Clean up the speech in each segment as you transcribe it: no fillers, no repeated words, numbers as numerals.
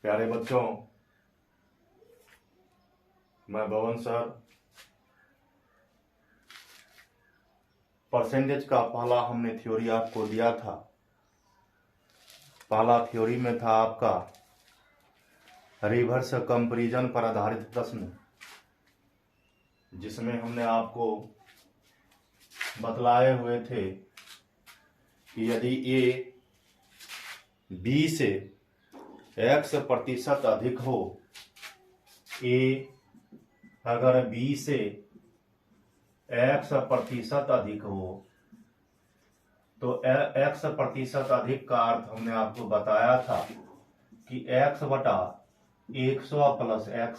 प्यारे बच्चों, मैं भवन सर परसेंटेज का पहला हमने थ्योरी आपको दिया था। पहला थ्योरी में था आपका रिवर्स कंपैरिजन पर आधारित प्रश्न, जिसमें हमने आपको बतलाए हुए थे कि यदि ए बी से x% अधिक हो, ए अगर बी से x% अधिक हो तो x% अधिक का अर्थ हमने आपको बताया था कि x/100 प्लस x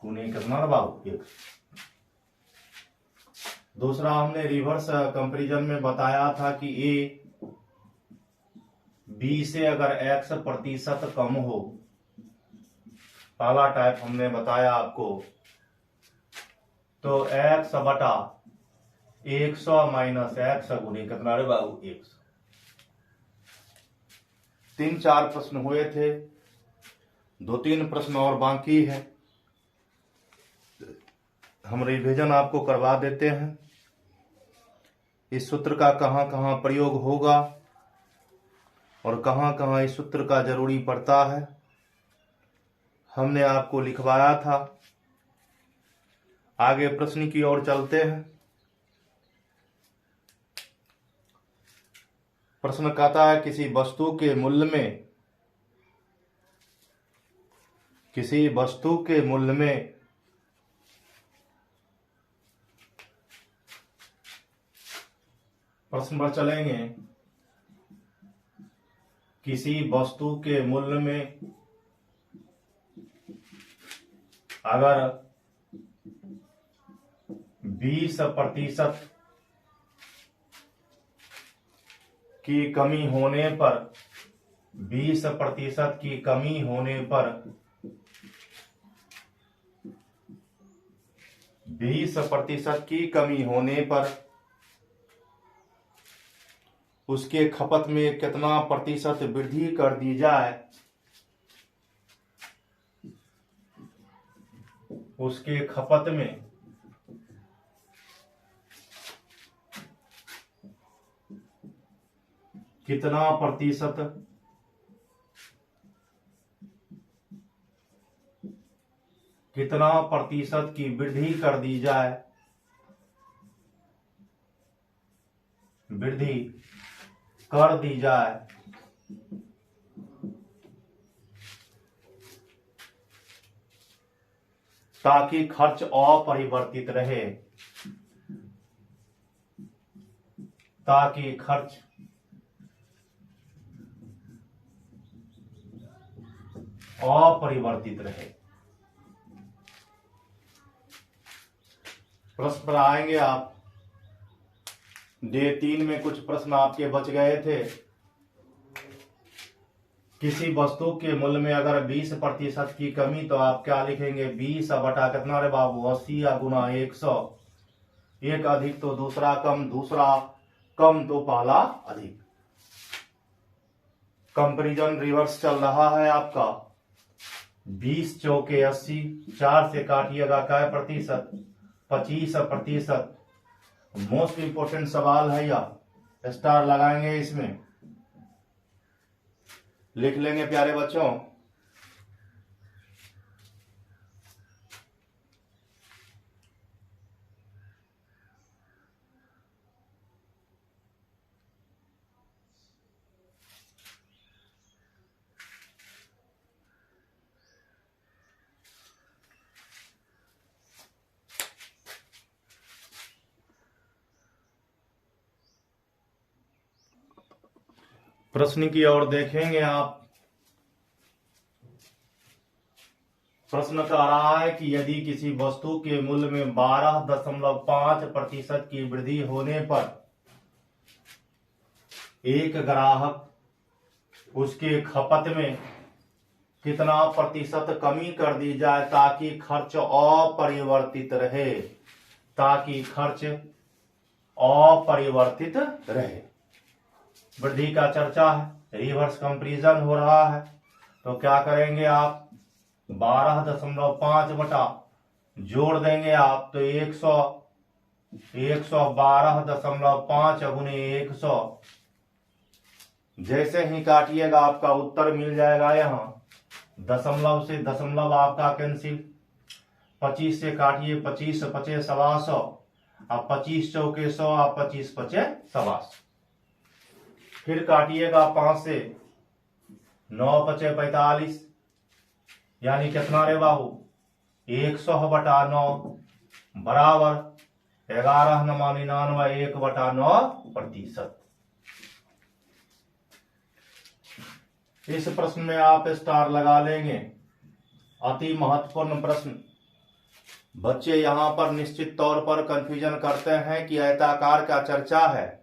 गुने कितना बाबू x। दूसरा हमने रिवर्स कंपैरिजन में बताया था कि ए बी से अगर x% कम हो, पहला टाइप हमने बताया आपको, तो x/100 माइनस x गुने कितना रे बाबू x। 3-4 प्रश्न हुए थे, 2-3 प्रश्न और बाकी है। हम रिवीजन आपको करवा देते हैं। इस सूत्र का कहां कहां प्रयोग होगा और कहां कहां इस सूत्र का जरूरी पड़ता है, हमने आपको लिखवाया था। आगे प्रश्न की ओर चलते हैं। प्रश्न कहता है किसी वस्तु के मूल्य में प्रश्न पर चलेंगे। किसी वस्तु के मूल्य में अगर 20% की कमी होने पर 20% की कमी होने पर 20% की कमी होने पर उसके खपत में कितना प्रतिशत वृद्धि कर दी जाए, उसके खपत में कितना प्रतिशत की वृद्धि कर दी जाए, ताकि खर्च अपरिवर्तित रहे, प्रश्न पर आएंगे आप। डे 3 में कुछ प्रश्न आपके बच गए थे। किसी वस्तु के मूल्य में अगर 20% की कमी, तो आप क्या लिखेंगे? 20 बटा कितना रे बाबू 80 या गुना 100। एक अधिक तो दूसरा कम, दूसरा कम तो पहला अधिक। कंपैरिजन रिवर्स चल रहा है आपका। 20 चौके 80, 4 से काटिएगा क्या प्रतिशत? 25%। मोस्ट इंपोर्टेंट सवाल है, या स्टार लगाएंगे इसमें, लिख लेंगे प्यारे बच्चों। प्रश्न की ओर देखेंगे आप। प्रश्न कह रहा है कि यदि किसी वस्तु के मूल्य में 12.5% की वृद्धि होने पर एक ग्राहक उसके खपत में कितना प्रतिशत कमी कर दी जाए ताकि खर्च अपरिवर्तित रहे, वृद्धि का चर्चा है, रिवर्स कंपैरिजन हो रहा है। तो क्या करेंगे आप, 12.5 बटा जोड़ देंगे आप तो 112.5 गुने 100। जैसे ही काटिएगा आपका उत्तर मिल जाएगा। यहाँ दशमलव से दशमलव आपका कैंसिल, 25 से काटिए, 25 पचे 125, अब 25 चौके 100, आप 25 पचे 125। फिर काटिएगा 5 से, 9 पचे 45, यानी कितना रे बाबू, 100/9 बराबर 11×99 1/9%। इस प्रश्न में आप स्टार लगा लेंगे। अति महत्वपूर्ण प्रश्न। बच्चे यहां पर निश्चित तौर पर कंफ्यूजन करते हैं कि आयताकार का चर्चा है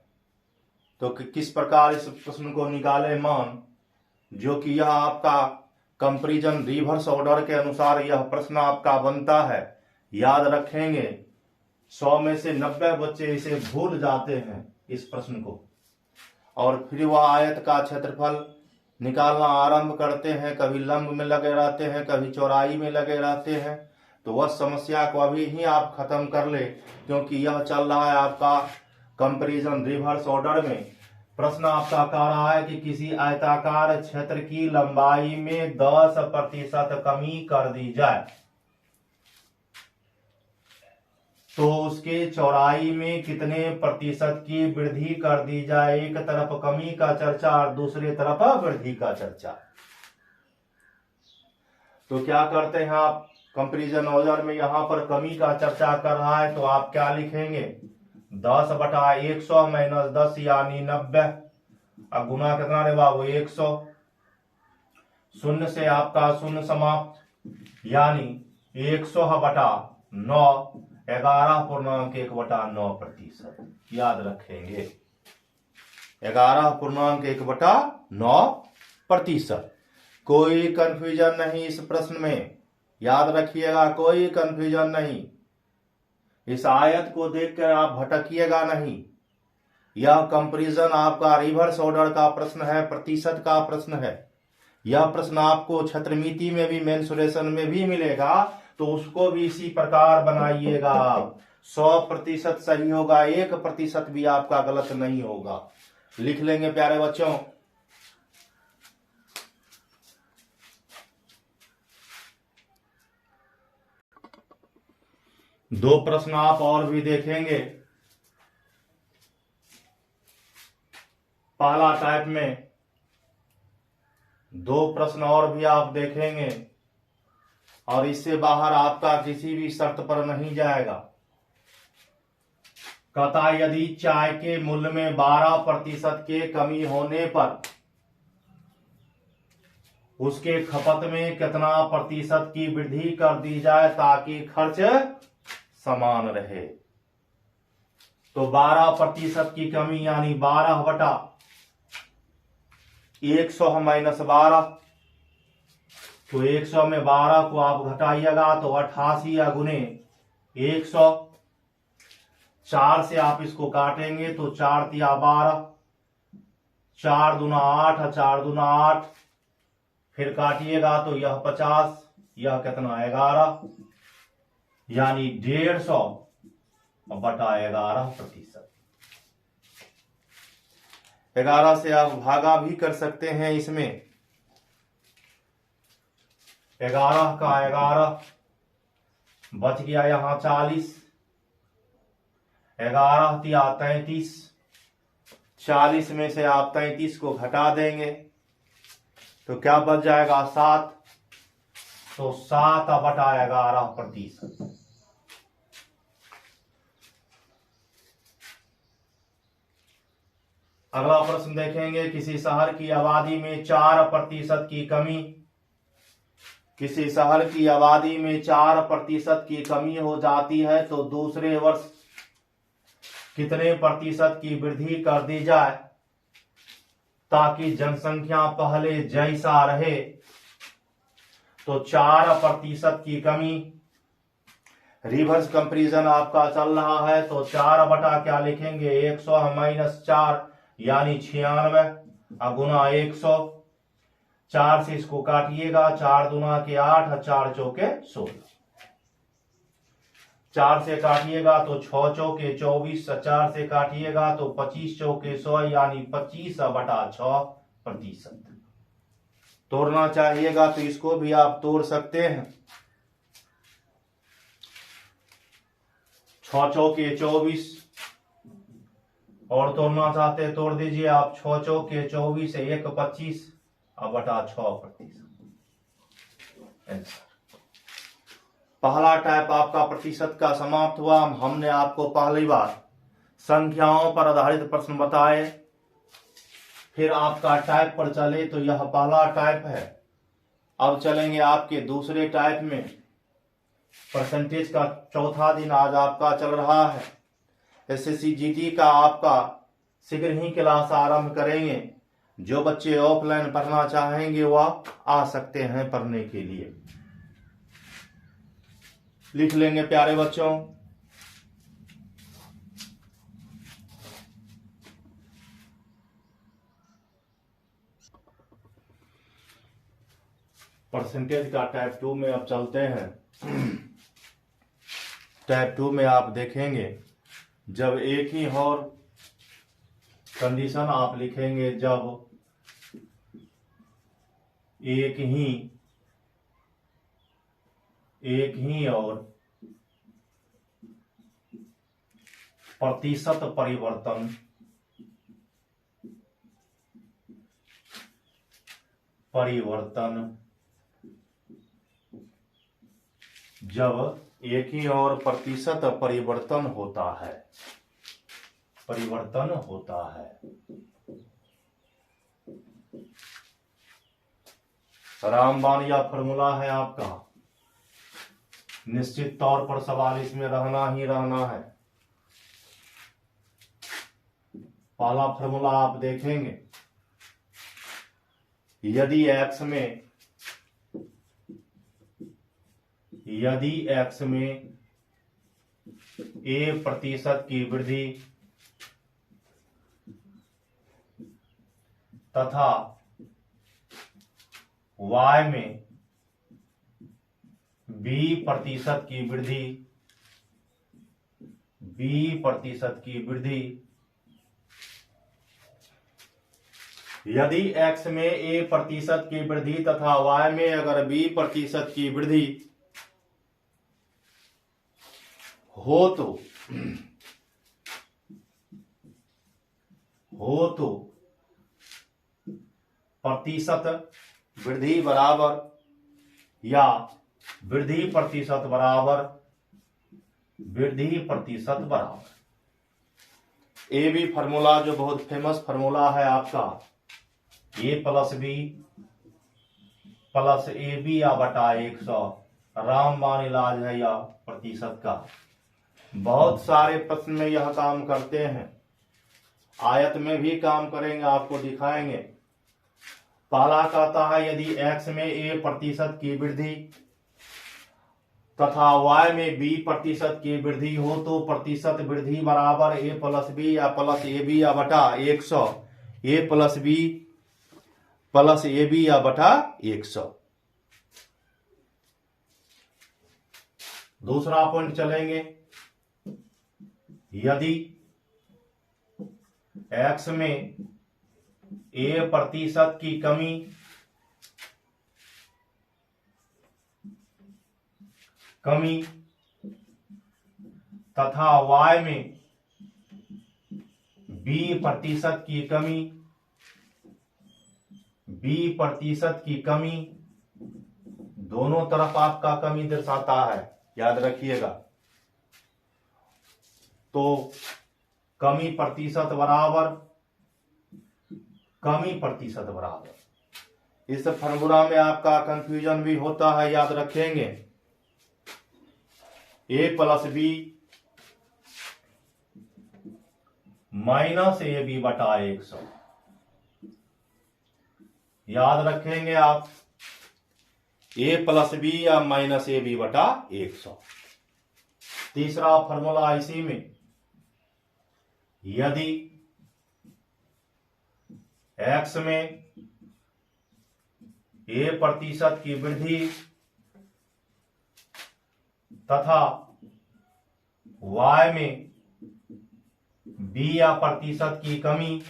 तो किस प्रकार इस प्रश्न को निकाले मान, जो कि यह आपका कंपैरिजन रिवर्स ऑर्डर के अनुसार यह प्रश्न आपका बनता है। याद रखेंगे 100 में से 90 बच्चे इसे भूल जाते हैं इस प्रश्न को, और फिर वह आयत का क्षेत्रफल निकालना आरंभ करते हैं। कभी लंब में लगे रहते हैं, कभी चौड़ाई में लगे रहते हैं। तो वह समस्या को अभी ही आप खत्म कर ले, क्योंकि यह चल रहा है आपका कंपैरिजन रिवर्स ऑर्डर में। प्रश्न आपका कह रहा है कि किसी आयताकार क्षेत्र की लंबाई में 10% कमी कर दी जाए तो उसके चौड़ाई में कितने प्रतिशत की वृद्धि कर दी जाए। एक तरफ कमी का चर्चा और दूसरी तरफ वृद्धि का चर्चा। तो क्या करते हैं आप, कंपैरिजन ऑर्डर में यहां पर कमी का चर्चा कर रहा है तो आप क्या लिखेंगे, 10/100 - 10 यानी 90। अब गुना कितना रे बाबू, 100। शून्य से आपका शून्य समाप्त, यानी 100/9 11.1/9%। याद रखेंगे 11.1/9%। कोई कंफ्यूजन नहीं इस प्रश्न में, याद रखिएगा, कोई कंफ्यूजन नहीं। इस आयत को देखकर आप भटकिएगा नहीं। यह कंपैरिजन आपका रिवर्स ऑर्डर का प्रश्न है, प्रतिशत का प्रश्न है। यह प्रश्न आपको छत्रमिति में भी, मेंसुरेशन में भी मिलेगा, तो उसको भी इसी प्रकार बनाइएगा। 100% सही होगा, 1% भी आपका गलत नहीं होगा। लिख लेंगे प्यारे बच्चों। दो प्रश्न आप और भी देखेंगे पहला टाइप में, दो प्रश्न और भी आप देखेंगे और इससे बाहर आपका किसी भी शर्त पर नहीं जाएगा। कहता यदि चाय के मूल्य में 12% के कमी होने पर उसके खपत में कितना प्रतिशत की वृद्धि कर दी जाए ताकि खर्च समान रहे। तो 12% की कमी यानी 12/100 - 12, तो 100 में 12 को आप घटाइएगा तो 88 या गुने 100। 4 से आप इसको काटेंगे तो 4 तिया 12, 4 दूना 8, 4 दूना 8, फिर काटिएगा तो यह 50, यह कितना 11, यानी 150/11%। 11 से आप भागा भी कर सकते हैं इसमें। 11 का 11 बच गया यहाँ 40, 11 तिया 33, 40 में से आप 33 को घटा देंगे तो क्या बच जाएगा 7, तो 7/11%। अगला प्रश्न देखेंगे, किसी शहर की आबादी में 4% की कमी, किसी शहर की आबादी में 4% की कमी हो जाती है तो दूसरे वर्ष कितने प्रतिशत की वृद्धि कर दी जाए ताकि जनसंख्या पहले जैसा रहे। तो 4% की कमी, रिवर्स कंपैरिजन आपका चल रहा है तो 4 बटा क्या लिखेंगे, 100 - 4 यानी 96 गुना 100। 4 से इसको काटिएगा, 4 दूना के 8 और 4 चौके 16। 4 से काटिएगा तो 6 चौके 24, 4 से काटिएगा तो 25 चौके 100, यानी 25/6%। तोड़ना चाहिएगा तो इसको भी आप तोड़ सकते हैं। 6 चौके 24, और तोड़ना चाहते तोड़ दीजिए आप। 6 चौके 24, 1 25/6%। पहला टाइप आपका प्रतिशत का समाप्त हुआ। हमने आपको पहली बार संख्याओं पर आधारित प्रश्न बताए, फिर आपका टाइप पर चले तो यह पहला टाइप है। अब चलेंगे आपके दूसरे टाइप में। परसेंटेज का चौथा दिन आज आपका चल रहा है। एसएससी जीडी का आपका शीघ्र ही क्लास आरंभ करेंगे। जो बच्चे ऑफलाइन पढ़ना चाहेंगे वह आ सकते हैं पढ़ने के लिए। लिख लेंगे प्यारे बच्चों। परसेंटेज का टाइप 2 में अब चलते हैं। टाइप 2 में आप देखेंगे जब एक ही और कंडीशन आप लिखेंगे, जब एक ही और प्रतिशत परिवर्तन जब एक ही और प्रतिशत परिवर्तन होता है। रामबाण या फॉर्मूला है आपका। निश्चित तौर पर सवाल इसमें रहना ही रहना है। पहला फॉर्मूला आप देखेंगे, यदि x में a% की वृद्धि तथा y में b% की वृद्धि, यदि x में a% की वृद्धि तथा y में अगर b% की वृद्धि हो तो प्रतिशत वृद्धि बराबर या वृद्धि प्रतिशत बराबर ए बी फॉर्मूला, जो बहुत फेमस फॉर्मूला है आपका, a+b या बटा 100 रामबाण इलाज है या प्रतिशत का। बहुत सारे प्रश्न में यह काम करते हैं, आयत में भी काम करेंगे, आपको दिखाएंगे। पहला कहता है यदि x में a% की वृद्धि तथा y में b% की वृद्धि हो तो प्रतिशत वृद्धि बराबर a+b या +ab या बटा 100। a+b या बटा 100। दूसरा पॉइंट चलेंगे, यदि x में a% की कमी तथा y में b% की कमी, दोनों तरफ आपका कमी दर्शाता है, याद रखिएगा। तो कमी प्रतिशत बराबर। इस फॉर्मूला में आपका कंफ्यूजन भी होता है, याद रखेंगे। a+b -ab बटा 100, याद रखेंगे आप। a+b या -ab बटा 100। तीसरा फॉर्मूला इसी में, यदि एक्स में A% की वृद्धि तथा Y में B% की कमी,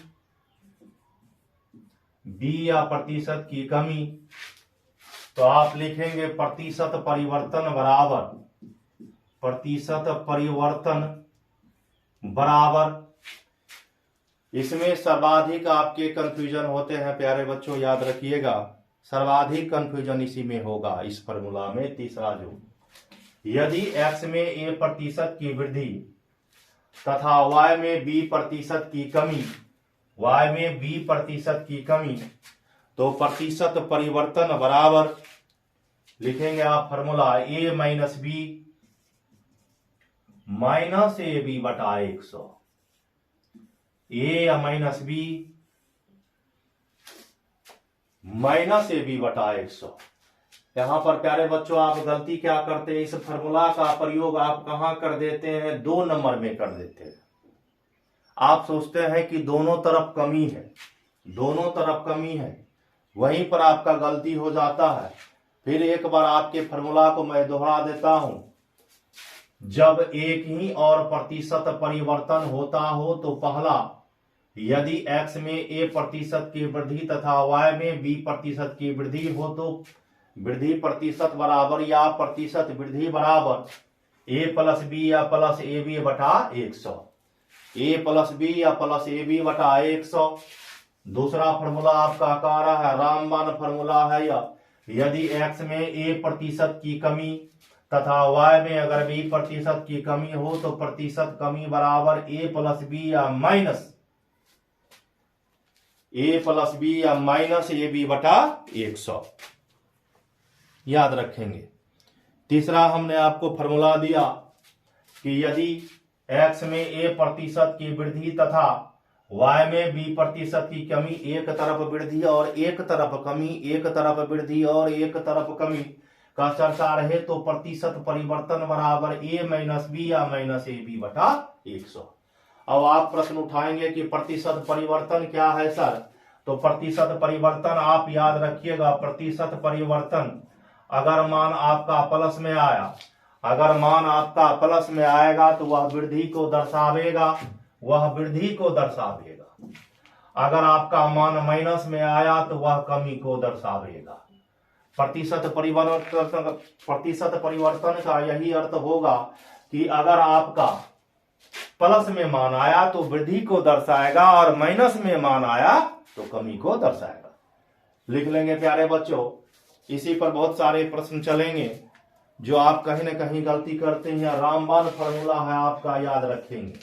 B% की कमी, तो आप लिखेंगे प्रतिशत परिवर्तन बराबर। इसमें सर्वाधिक आपके कंफ्यूजन होते हैं प्यारे बच्चों, याद रखिएगा, सर्वाधिक कंफ्यूजन इसी में होगा, इस फॉर्मूला में। तीसरा जो, यदि x में A% की वृद्धि तथा y में B% की कमी, तो प्रतिशत परिवर्तन बराबर लिखेंगे आप formula A minus B minus AB बटा 100। A minus B minus AB बटा 100। यहां पर प्यारे बच्चों आप गलती क्या करते हैं, इस फॉर्मूला का प्रयोग आप कहां कर देते हैं, 2 नंबर में कर देते हैं। आप सोचते हैं कि दोनों तरफ कमी है, वहीं पर आपका गलती हो जाता है। फिर एक बार आपके फॉर्मूला को मैं दोहरा देता हूं। जब एक ही और प्रतिशत परिवर्तन होता हो तो पहला, यदि x में A% की वृद्धि तथा y में B% की वृद्धि हो तो वृद्धि प्रतिशत बराबर या प्रतिशत वृद्धि बराबर A प्लस B या प्लस AB बटा 100। A प्लस B या प्लस AB बटा 100। दूसरा फॉर्मूला आपका कह रहा है, रामबाण फॉर्मूला है यह, यदि x में A% की कमी तथा y में अगर B% की कमी हो तो प्रतिशत कमी बराबर A प्लस B या माइनस AB बटा 100, याद रखेंगे। तीसरा हमने आपको फॉर्मूला दिया कि यदि x में A% की वृद्धि तथा y में B% की कमी, एक तरफ वृद्धि और एक तरफ कमी, एक तरफ वृद्धि और एक तरफ कमी का चर्चा रहे तो प्रतिशत परिवर्तन बराबर A माइनस B या माइनस AB बटा 100। अब आप प्रश्न उठाएंगे कि प्रतिशत परिवर्तन क्या है सर, तो प्रतिशत परिवर्तन आप याद रखिएगा, प्रतिशत परिवर्तन अगर मान आपका प्लस में आएगा तो वह वृद्धि को दर्शावेगा, अगर आपका मान माइनस में आया तो वह कमी को दर्शावेगा। प्रतिशत परिवर्तन का यही अर्थ होगा कि अगर आपका प्लस में मान आया तो वृद्धि को दर्शाएगा और माइनस में मान आया तो कमी को दर्शाएगा। लिख लेंगे प्यारे बच्चों। इसी पर बहुत सारे प्रश्न चलेंगे जो आप कहीं ना कहीं गलती करते हैं। रामबाण फॉर्मूला है आपका, याद रखेंगे।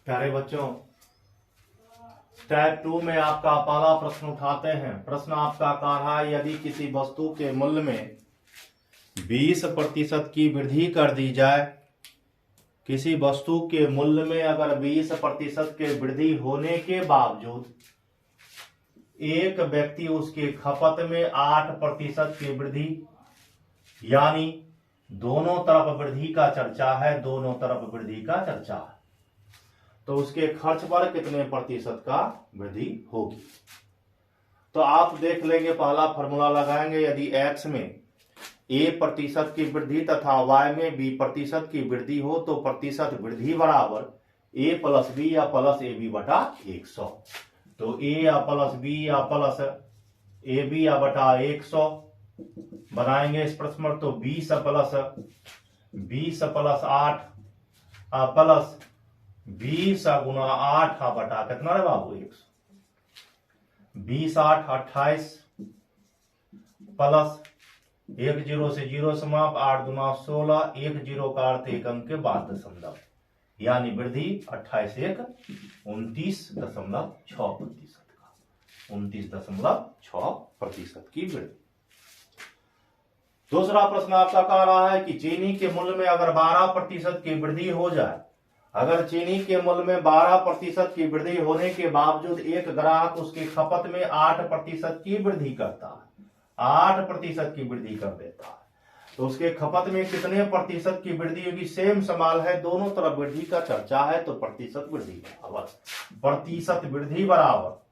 प्यारे बच्चों, टाइप 2 में आपका पहला प्रश्न उठाते हैं। प्रश्न आपका कह रहा है, यदि किसी वस्तु के मूल्य में 20% की वृद्धि कर दी जाए, किसी वस्तु के मूल्य में अगर 20% के वृद्धि होने के बावजूद एक व्यक्ति उसके खपत में 8% की वृद्धि, यानी दोनों तरफ वृद्धि का चर्चा है, तो उसके खर्च पर कितने प्रतिशत का वृद्धि होगी। तो आप देख लेंगे, पहला फॉर्मूला लगाएंगे। यदि x में A% की वृद्धि तथा y में B% की वृद्धि हो तो प्रतिशत वृद्धि बराबर A प्लस B या प्लस AB बटा 100। तो A या प्लस B या प्लस AB या बटा 100 बनाएंगे इस प्रश्न में। तो 20 प्लस 8 प्लस 20 गुना 8 बटा कितना रे बाबू 100। 20 8 28 प्लस 1 0 से 0 समाप्त, 8 दूना 16, 1 0 का अर्थ एक अंक के बाद दशमलव, यानी वृद्धि 28 1 29.6% का, 29.6% की वृद्धि। दूसरा प्रश्न आपका कह रहा है कि चीनी के मूल्य में अगर 12% की वृद्धि हो जाए, अगर चीनी के मूल्य में 12% की वृद्धि होने के बावजूद एक ग्राहक उसकी खपत में 8% की वृद्धि करता है, 8% की वृद्धि कर देता है, तो उसके खपत में कितने प्रतिशत की वृद्धि होगी? सेम सवाल है, दोनों तरफ वृद्धि का चर्चा है, तो प्रतिशत वृद्धि बराबर प्रतिशत वृद्धि बराबर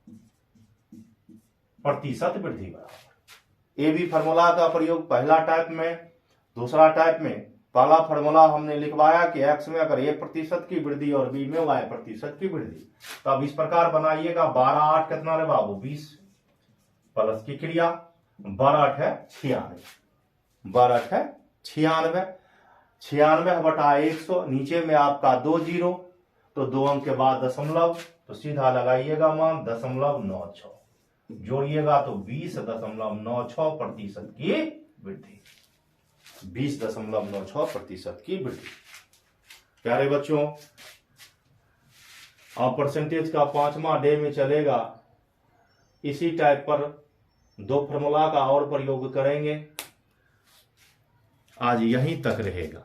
प्रतिशत वृद्धि बराबर। ए बी फार्मूला का प्रयोग पहला टाइप में, दूसरा टाइप में पहला फार्मूला हमने लिखवाया कि एक्स में अगर ए प्रतिशत की वृद्धि और बी में वाई प्रतिशत की वृद्धि, तो अब इस प्रकार बनाइएगा। 12 8 कितना रे बाबू? 20 प्लस की क्रिया 12 8 है 96, 12 8 है 96, 96 बटा 100, नीचे में आपका 2 जीरो, तो 2 अंक के बाद दशमलव, तो सीधा लगाइएगा मान 0.96, जोड़िएगा तो 20.96 प्रतिशत की वृद्धि, 20.96 प्रतिशत की वृद्धि। प्यारे बच्चों, अब परसेंटेज का 5वां डे में चलेगा, इसी टाइप पर 2 फार्मूला का और प्रयोग करेंगे। आज यहीं तक रहेगा।